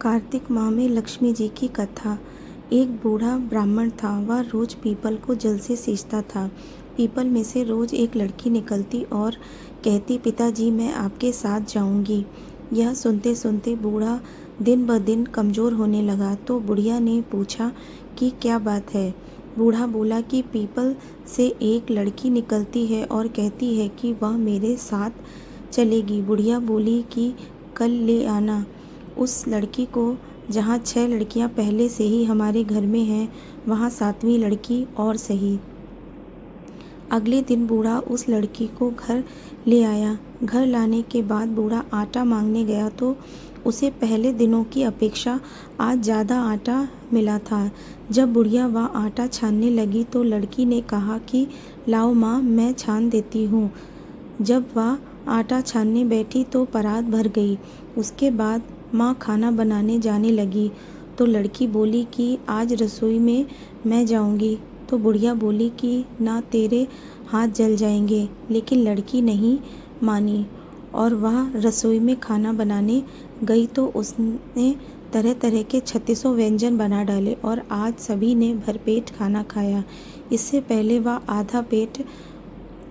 कार्तिक माह में लक्ष्मी जी की कथा। एक बूढ़ा ब्राह्मण था। वह रोज पीपल को जल से सींचता था। पीपल में से रोज एक लड़की निकलती और कहती, पिताजी मैं आपके साथ जाऊंगी। यह सुनते सुनते बूढ़ा दिन ब दिन कमजोर होने लगा। तो बुढ़िया ने पूछा कि क्या बात है। बूढ़ा बोला कि पीपल से एक लड़की निकलती है और कहती है कि वह मेरे साथ चलेगी। बुढ़िया बोली कि कल ले आना उस लड़की को। जहाँ 6 लड़कियाँ पहले से ही हमारे घर में हैं, वहाँ 7वीं लड़की और सही। अगले दिन बूढ़ा उस लड़की को घर ले आया। घर लाने के बाद बूढ़ा आटा मांगने गया तो उसे पहले दिनों की अपेक्षा आज ज़्यादा आटा मिला था। जब बुढ़िया वह आटा छानने लगी तो लड़की ने कहा कि लाओ माँ, मैं छान देती हूँ। जब वह आटा छानने बैठी तो परात भर गई। उसके बाद माँ खाना बनाने जाने लगी तो लड़की बोली कि आज रसोई में मैं जाऊंगी। तो बुढ़िया बोली कि ना, तेरे हाथ जल जाएंगे। लेकिन लड़की नहीं मानी और वह रसोई में खाना बनाने गई तो उसने तरह तरह के 3600 व्यंजन बना डाले और आज सभी ने भरपेट खाना खाया। इससे पहले वह आधा पेट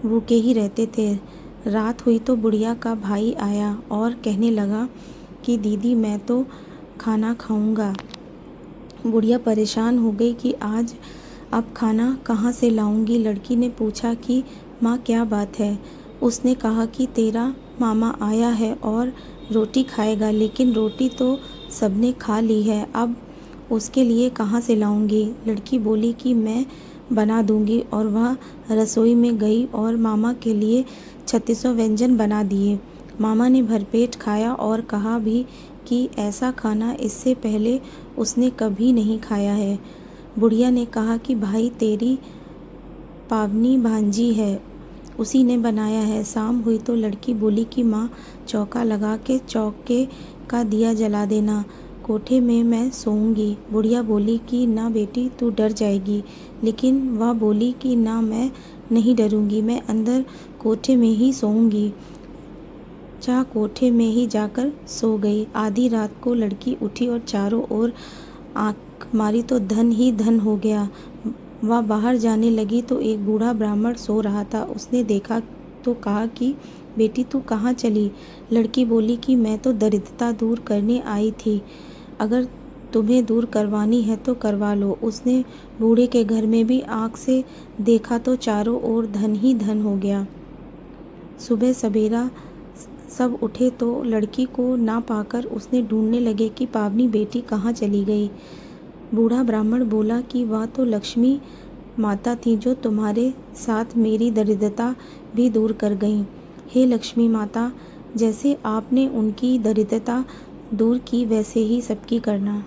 भूखे ही रहते थे। रात हुई तो बुढ़िया का भाई आया और कहने लगा कि दीदी मैं तो खाना खाऊंगा। बुढ़िया परेशान हो गई कि आज अब खाना कहाँ से लाऊंगी। लड़की ने पूछा कि माँ क्या बात है। उसने कहा कि तेरा मामा आया है और रोटी खाएगा, लेकिन रोटी तो सबने खा ली है, अब उसके लिए कहाँ से लाऊंगी। लड़की बोली कि मैं बना दूंगी और वह रसोई में गई और मामा के लिए 3600 व्यंजन बना दिए। मामा ने भरपेट खाया और कहा भी कि ऐसा खाना इससे पहले उसने कभी नहीं खाया है। बुढ़िया ने कहा कि भाई तेरी पावनी भांजी है, उसी ने बनाया है। शाम हुई तो लड़की बोली कि माँ चौका लगा के चौके का दिया जला देना, कोठे में मैं सोऊंगी। बुढ़िया बोली कि ना बेटी, तू डर जाएगी। लेकिन वह बोली कि ना, मैं नहीं डरूंगी, मैं अंदर कोठे में ही सोऊंगी। चाह कोठे में ही जाकर सो गई। आधी रात को लड़की उठी और चारों ओर आंख मारी तो धन ही धन हो गया। वह बाहर जाने लगी तो एक बूढ़ा ब्राह्मण सो रहा था। उसने देखा तो कहा कि बेटी तू कहाँ चली। लड़की बोली कि मैं तो दरिद्रता दूर करने आई थी, अगर तुम्हें दूर करवानी है तो करवा लो। उसने बूढ़े के घर में भी आंख से देखा तो चारों ओर धन ही धन हो गया। सुबह सवेरा सब उठे तो लड़की को ना पाकर उसने ढूंढने लगे कि पावनी बेटी कहाँ चली गई। बूढ़ा ब्राह्मण बोला कि वह तो लक्ष्मी माता थी जो तुम्हारे साथ मेरी दरिद्रता भी दूर कर गईं। हे लक्ष्मी माता, जैसे आपने उनकी दरिद्रता दूर की वैसे ही सबकी करना।